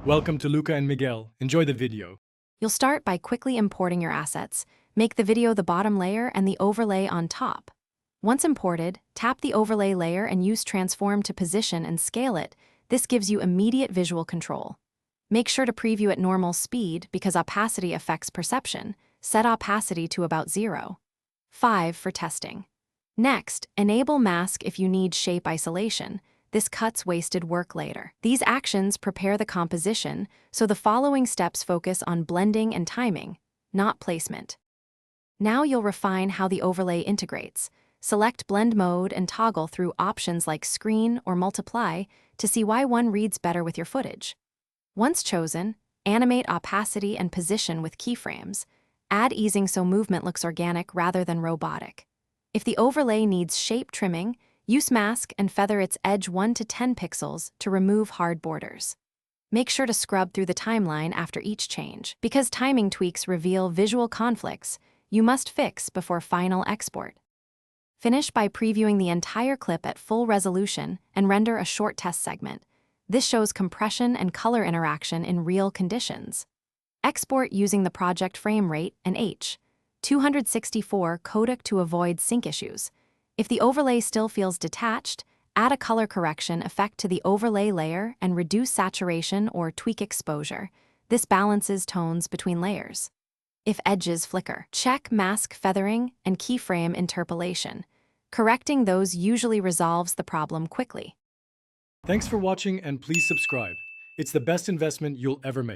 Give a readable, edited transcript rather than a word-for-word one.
Welcome to Luca and Miguel. Enjoy the video. You'll start by quickly importing your assets. Make the video the bottom layer and the overlay on top. Once imported, tap the overlay layer and use transform to position and scale it. This gives you immediate visual control. Make sure to preview at normal speed because opacity affects perception. Set opacity to about 0. 5 for testing. Next, enable mask if you need shape isolation. This cuts wasted work later. These actions prepare the composition, so the following steps focus on blending and timing, not placement. Now you'll refine how the overlay integrates. Select blend mode and toggle through options like screen or multiply to see why one reads better with your footage. Once chosen, animate opacity and position with keyframes. Add easing so movement looks organic rather than robotic. If the overlay needs shape trimming, use mask and feather its edge 1 to 10 pixels to remove hard borders. Make sure to scrub through the timeline after each change. Because timing tweaks reveal visual conflicts, you must fix before final export. Finish by previewing the entire clip at full resolution and render a short test segment. This shows compression and color interaction in real conditions. Export using the project frame rate and H.264 codec to avoid sync issues. If the overlay still feels detached, add a color correction effect to the overlay layer and reduce saturation or tweak exposure. This balances tones between layers. If edges flicker, check mask feathering and keyframe interpolation. Correcting those usually resolves the problem quickly. Thanks for watching and please subscribe. It's the best investment you'll ever make.